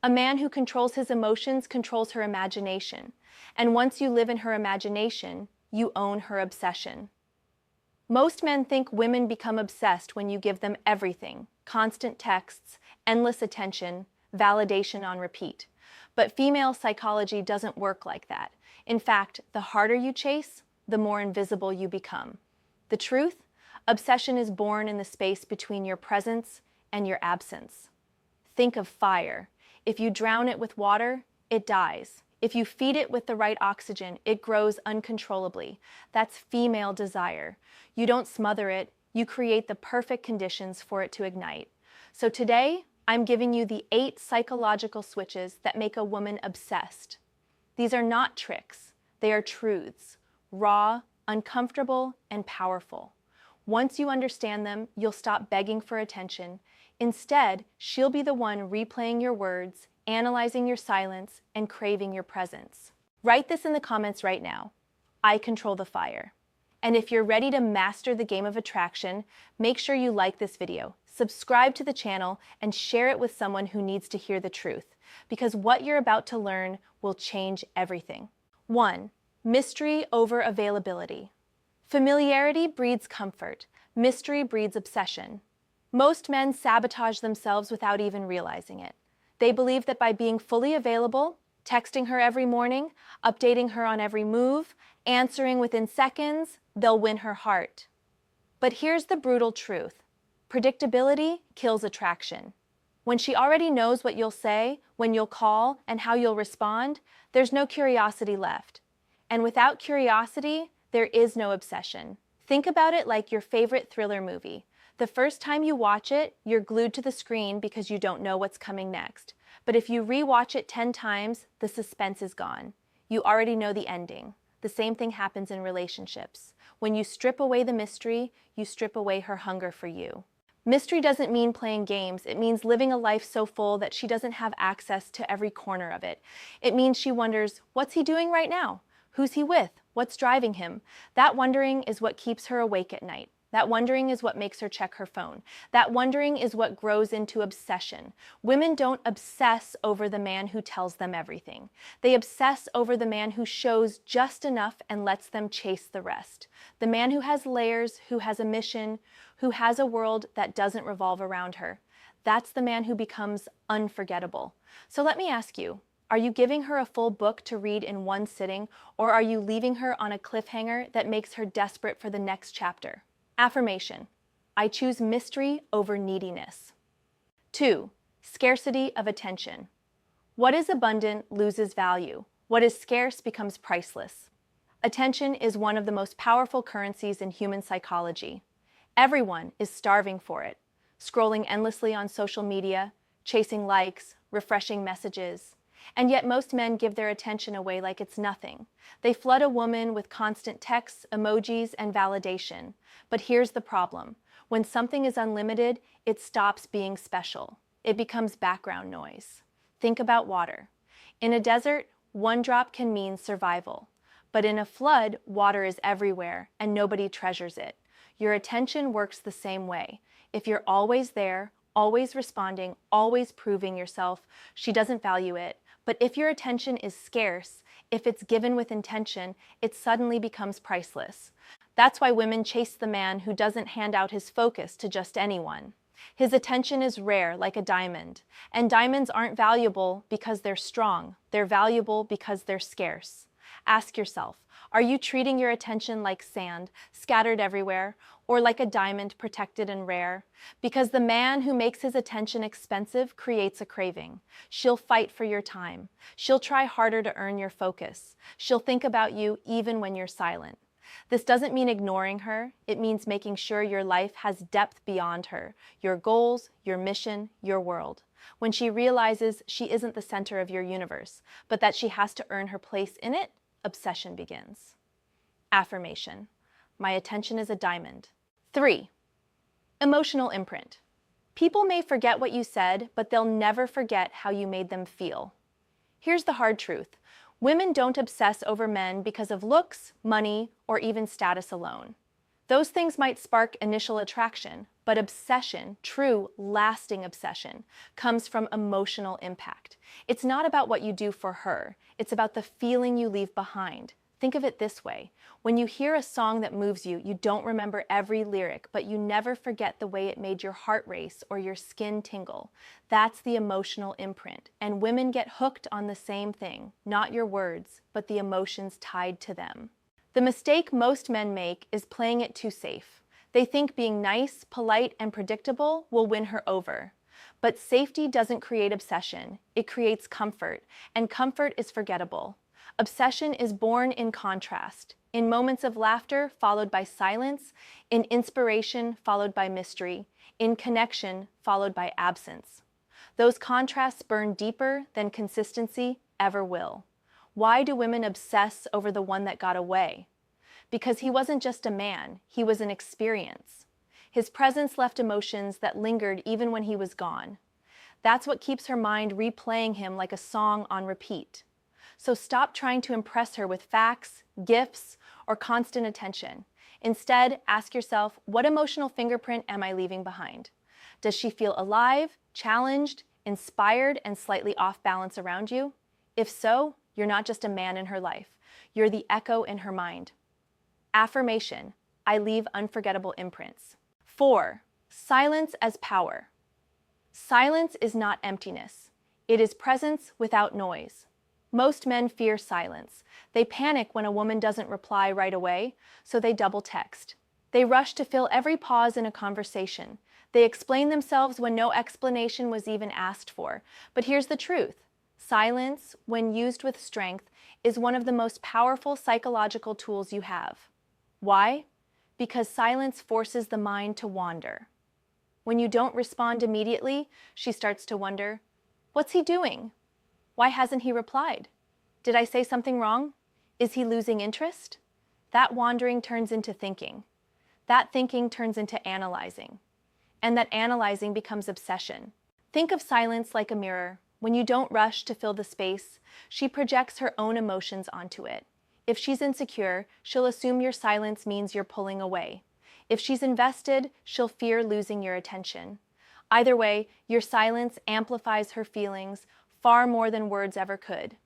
A man who controls his emotions controls her imagination. And once you live in her imagination, you own her obsession. Most men think women become obsessed when you give them everything: constant texts, endless attention, validation on repeat. But female psychology doesn't work like that. In fact, the harder you chase, the more invisible you become. The truth? Obsession is born in the space between your presence and your absence. Think of fire. If you drown it with water, it dies. If you feed it with the right oxygen, it grows uncontrollably. That's female desire. You don't smother it, you create the perfect conditions for it to ignite. So today, I'm giving you the 8 psychological switches that make a woman obsessed. These are not tricks, they are truths, raw, uncomfortable, and powerful. Once you understand them, you'll stop begging for attention. Instead, she'll be the one replaying your words, analyzing your silence, and craving your presence. Write this in the comments right now. I control the fire. And if you're ready to master the game of attraction, make sure you like this video, subscribe to the channel, and share it with someone who needs to hear the truth, because what you're about to learn will change everything. 1. Mystery over availability. Familiarity breeds comfort. Mystery breeds obsession. Most men sabotage themselves without even realizing it. They believe that by being fully available, texting her every morning, updating her on every move, answering within seconds, they'll win her heart. But here's the brutal truth. Predictability kills attraction. When she already knows what you'll say, when you'll call, and how you'll respond, there's no curiosity left. And without curiosity, there is no obsession. Think about it like your favorite thriller movie. The first time you watch it, you're glued to the screen because you don't know what's coming next. But if you re-watch it 10 times, the suspense is gone. You already know the ending. The same thing happens in relationships. When you strip away the mystery, you strip away her hunger for you. Mystery doesn't mean playing games. It means living a life so full that she doesn't have access to every corner of it. It means she wonders, what's he doing right now? Who's he with? What's driving him? That wondering is what keeps her awake at night. That wondering is what makes her check her phone. That wondering is what grows into obsession. Women don't obsess over the man who tells them everything. They obsess over the man who shows just enough and lets them chase the rest. The man who has layers, who has a mission, who has a world that doesn't revolve around her. That's the man who becomes unforgettable. So let me ask you, are you giving her a full book to read in one sitting, or are you leaving her on a cliffhanger that makes her desperate for the next chapter? Affirmation. I choose mystery over neediness. 2. Scarcity of attention. What is abundant loses value. What is scarce becomes priceless. Attention is one of the most powerful currencies in human psychology. Everyone is starving for it, scrolling endlessly on social media, chasing likes, refreshing messages. And yet most men give their attention away like it's nothing. They flood a woman with constant texts, emojis, and validation. But here's the problem. When something is unlimited, it stops being special. It becomes background noise. Think about water. In a desert, one drop can mean survival. But in a flood, water is everywhere, and nobody treasures it. Your attention works the same way. If you're always there, always responding, always proving yourself, she doesn't value it. But if your attention is scarce, if it's given with intention, it suddenly becomes priceless. That's why women chase the man who doesn't hand out his focus to just anyone. His attention is rare, like a diamond. And diamonds aren't valuable because they're strong. They're valuable because they're scarce. Ask yourself, are you treating your attention like sand, scattered everywhere, or like a diamond protected and rare? Because the man who makes his attention expensive creates a craving. She'll fight for your time. She'll try harder to earn your focus. She'll think about you even when you're silent. This doesn't mean ignoring her. It means making sure your life has depth beyond her, your goals, your mission, your world. When she realizes she isn't the center of your universe, but that she has to earn her place in it, obsession begins. Affirmation. My attention is a diamond. 3. Emotional imprint. People may forget what you said, but they'll never forget how you made them feel. Here's the hard truth. Women don't obsess over men because of looks, money, or even status alone. Those things might spark initial attraction, but obsession, true, lasting obsession, comes from emotional impact. It's not about what you do for her, it's about the feeling you leave behind. Think of it this way. When you hear a song that moves you, you don't remember every lyric, but you never forget the way it made your heart race or your skin tingle. That's the emotional imprint. And women get hooked on the same thing, not your words, but the emotions tied to them. The mistake most men make is playing it too safe. They think being nice, polite, and predictable will win her over. But safety doesn't create obsession, it creates comfort, and comfort is forgettable. Obsession is born in contrast, in moments of laughter followed by silence, in inspiration followed by mystery, in connection followed by absence. Those contrasts burn deeper than consistency ever will. Why do women obsess over the one that got away? Because he wasn't just a man, he was an experience. His presence left emotions that lingered even when he was gone. That's what keeps her mind replaying him like a song on repeat. So stop trying to impress her with facts, gifts, or constant attention. Instead, ask yourself, what emotional fingerprint am I leaving behind? Does she feel alive, challenged, inspired, and slightly off balance around you? If so, you're not just a man in her life. You're the echo in her mind. Affirmation, I leave unforgettable imprints. 4. Silence as power. Silence is not emptiness. It is presence without noise. Most men fear silence. They panic when a woman doesn't reply right away, so they double text. They rush to fill every pause in a conversation. They explain themselves when no explanation was even asked for. But here's the truth. Silence, when used with strength, is one of the most powerful psychological tools you have. Why? Because silence forces the mind to wander. When you don't respond immediately, she starts to wonder, what's he doing? Why hasn't he replied? Did I say something wrong? Is he losing interest? That wandering turns into thinking. That thinking turns into analyzing. And that analyzing becomes obsession. Think of silence like a mirror. When you don't rush to fill the space, she projects her own emotions onto it. If she's insecure, she'll assume your silence means you're pulling away. If she's invested, she'll fear losing your attention. Either way, your silence amplifies her feelings far more than words ever could.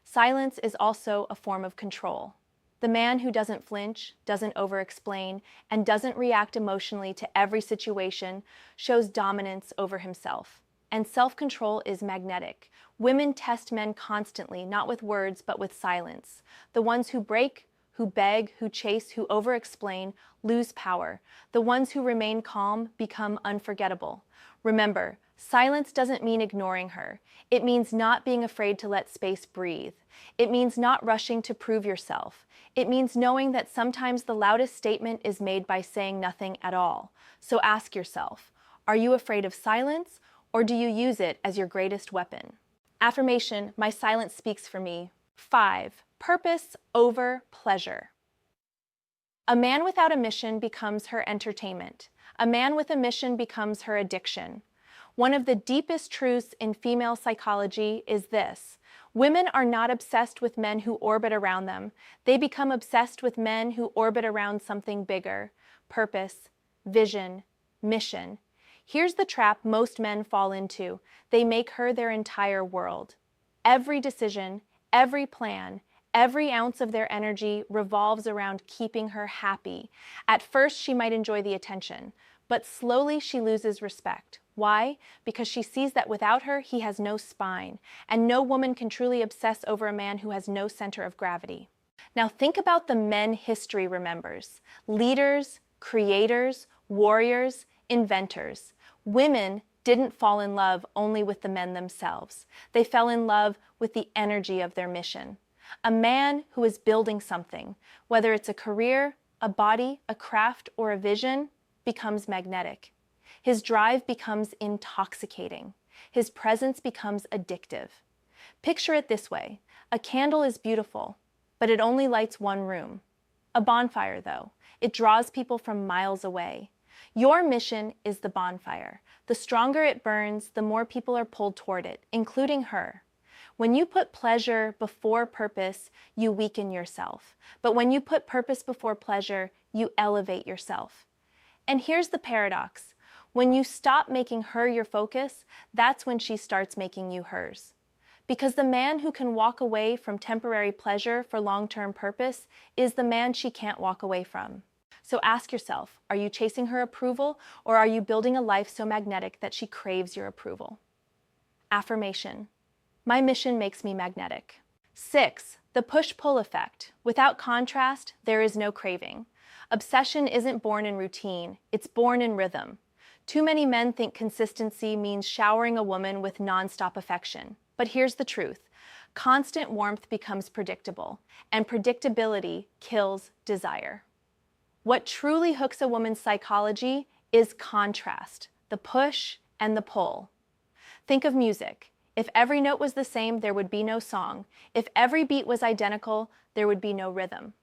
Silence is also a form of control. The man who doesn't flinch, doesn't over-explain, and doesn't react emotionally to every situation shows dominance over himself. And self-control is magnetic. Women test men constantly, not with words, but with silence. The ones who break, who beg, who chase, who over-explain, lose power. The ones who remain calm become unforgettable. Remember, silence doesn't mean ignoring her. It means not being afraid to let space breathe. It means not rushing to prove yourself. It means knowing that sometimes the loudest statement is made by saying nothing at all. So ask yourself, are you afraid of silence, or do you use it as your greatest weapon? Affirmation, my silence speaks for me. 5. Purpose over pleasure. A man without a mission becomes her entertainment. A man with a mission becomes her addiction. One of the deepest truths in female psychology is this: women are not obsessed with men who orbit around them. They become obsessed with men who orbit around something bigger: purpose, vision, mission. Here's the trap most men fall into. They make her their entire world. Every decision, every plan, every ounce of their energy revolves around keeping her happy. At first, she might enjoy the attention, but slowly she loses respect. Why? Because she sees that without her, he has no spine, and no woman can truly obsess over a man who has no center of gravity. Now think about the men history remembers: leaders, creators, warriors, inventors. Women didn't fall in love only with the men themselves. They fell in love with the energy of their mission. A man who is building something, whether it's a career, a body, a craft, or a vision, becomes magnetic. His drive becomes intoxicating. His presence becomes addictive. Picture it this way: a candle is beautiful, but it only lights one room. A bonfire, though, it draws people from miles away. Your mission is the bonfire. The stronger it burns, the more people are pulled toward it, including her. When you put pleasure before purpose, you weaken yourself. But when you put purpose before pleasure, you elevate yourself. And here's the paradox. When you stop making her your focus, that's when she starts making you hers. Because the man who can walk away from temporary pleasure for long-term purpose is the man she can't walk away from. So ask yourself, are you chasing her approval, or are you building a life so magnetic that she craves your approval? Affirmation. My mission makes me magnetic. 6. The push-pull effect. Without contrast, there is no craving. Obsession isn't born in routine, it's born in rhythm. Too many men think consistency means showering a woman with non-stop affection. But here's the truth. Constant warmth becomes predictable, and predictability kills desire. What truly hooks a woman's psychology is contrast, the push and the pull. Think of music. If every note was the same, there would be no song. If every beat was identical, there would be no rhythm.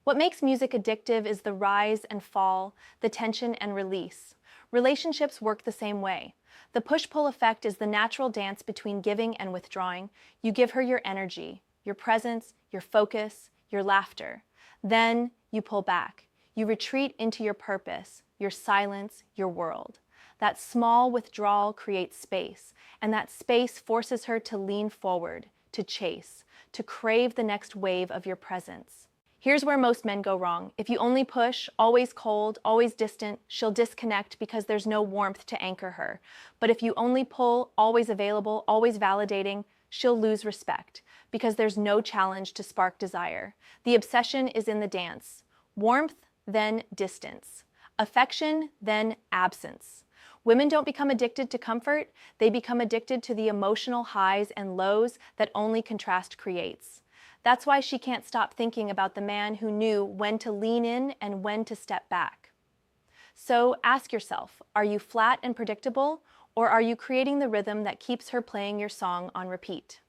What makes music addictive is the rise and fall, the tension and release. Relationships work the same way. The push-pull effect is the natural dance between giving and withdrawing. You give her your energy, your presence, your focus, your laughter. Then you pull back. You retreat into your purpose, your silence, your world. That small withdrawal creates space, and that space forces her to lean forward, to chase, to crave the next wave of your presence. Here's where most men go wrong. If you only push, always cold, always distant, she'll disconnect because there's no warmth to anchor her. But if you only pull, always available, always validating, she'll lose respect because there's no challenge to spark desire. The obsession is in the dance. Warmth, then distance. Affection, then absence. Women don't become addicted to comfort, they become addicted to the emotional highs and lows that only contrast creates. That's why she can't stop thinking about the man who knew when to lean in and when to step back. So ask yourself, are you flat and predictable, or are you creating the rhythm that keeps her playing your song on repeat?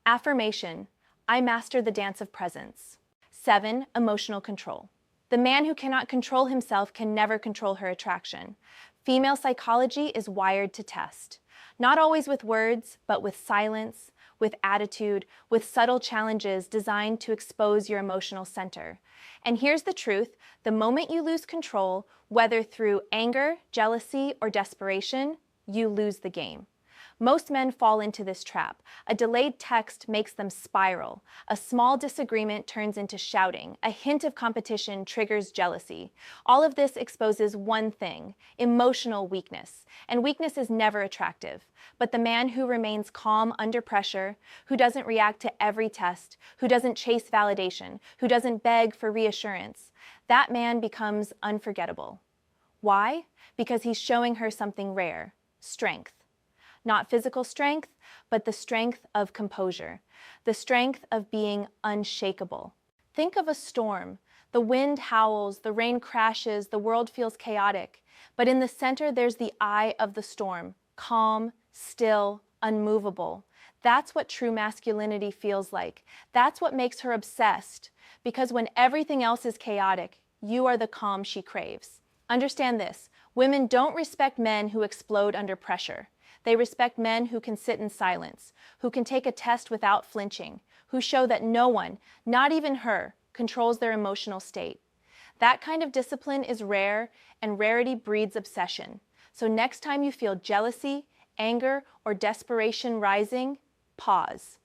Affirmation. I master the dance of presence. 7. Emotional control. The man who cannot control himself can never control her attraction. Female psychology is wired to test. Not always with words, but with silence, with attitude, with subtle challenges designed to expose your emotional center. And here's the truth, the moment you lose control, whether through anger, jealousy, or desperation, you lose the game. Most men fall into this trap. A delayed text makes them spiral. A small disagreement turns into shouting. A hint of competition triggers jealousy. All of this exposes one thing, emotional weakness. And weakness is never attractive. But the man who remains calm under pressure, who doesn't react to every test, who doesn't chase validation, who doesn't beg for reassurance, that man becomes unforgettable. Why? Because he's showing her something rare, strength. Not physical strength, but the strength of composure, the strength of being unshakable. Think of a storm. The wind howls, the rain crashes, the world feels chaotic. But in the center, there's the eye of the storm, calm, still, unmovable. That's what true masculinity feels like. That's what makes her obsessed. Because when everything else is chaotic, you are the calm she craves. Understand this, women don't respect men who explode under pressure. They respect men who can sit in silence, who can take a test without flinching, who show that no one, not even her, controls their emotional state. That kind of discipline is rare, and rarity breeds obsession. So next time you feel jealousy, anger, or desperation rising, pause.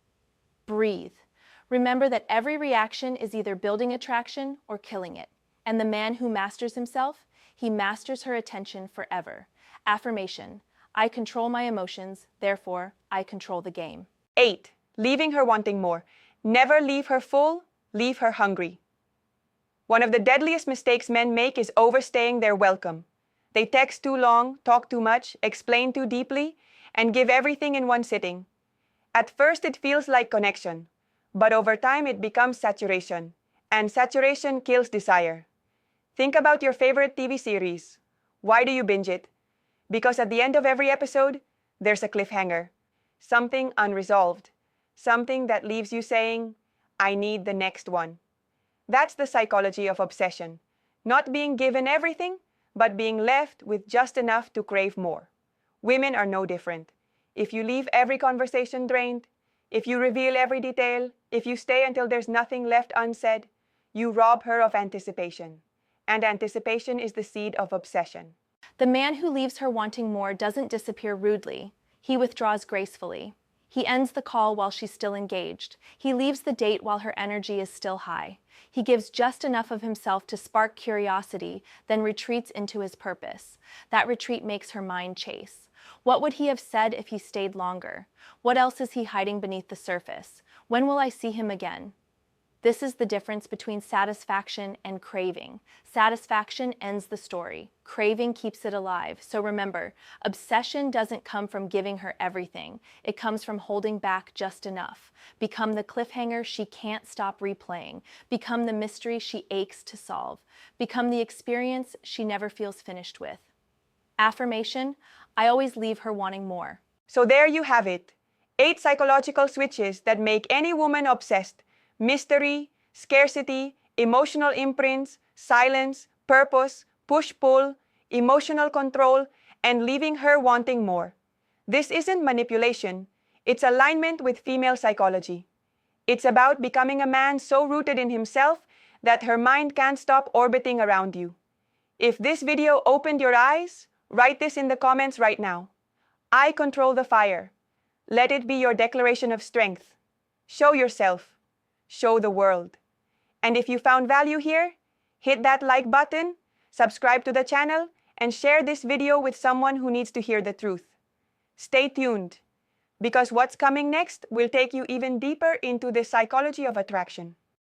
Breathe. Remember that every reaction is either building attraction or killing it. And the man who masters himself, he masters her attention forever. Affirmation. I control my emotions, therefore, I control the game. 8. Leaving her wanting more. Never leave her full, leave her hungry. One of the deadliest mistakes men make is overstaying their welcome. They text too long, talk too much, explain too deeply, and give everything in one sitting. At first it feels like connection, but over time it becomes saturation, and saturation kills desire. Think about your favorite TV series. Why do you binge it? Because at the end of every episode, there's a cliffhanger, something unresolved, something that leaves you saying, I need the next one. That's the psychology of obsession, not being given everything, but being left with just enough to crave more. Women are no different. If you leave every conversation drained, If you reveal every detail, if you stay until there's nothing left unsaid, you rob her of anticipation. And anticipation is the seed of obsession. The man who leaves her wanting more doesn't disappear rudely. He withdraws gracefully. He ends the call while she's still engaged. He leaves the date while her energy is still high. He gives just enough of himself to spark curiosity, then retreats into his purpose. That retreat makes her mind chase. What would he have said if he stayed longer? What else is he hiding beneath the surface? When will I see him again? This is the difference between satisfaction and craving. Satisfaction ends the story. Craving keeps it alive. So remember, obsession doesn't come from giving her everything. It comes from holding back just enough. Become the cliffhanger she can't stop replaying. Become the mystery she aches to solve. Become the experience she never feels finished with. Affirmation: I always leave her wanting more. So there you have it. 8 psychological switches that make any woman obsessed. Mystery, scarcity, emotional imprints, silence, purpose, push-pull, emotional control, and leaving her wanting more. This isn't manipulation. It's alignment with female psychology. It's about becoming a man so rooted in himself that her mind can't stop orbiting around you. If this video opened your eyes, write this in the comments right now. I control the fire. Let it be your declaration of strength. Show yourself. Show the world. And if you found value here, hit that like button, subscribe to the channel, and share this video with someone who needs to hear the truth. Stay tuned, because what's coming next will take you even deeper into the psychology of attraction.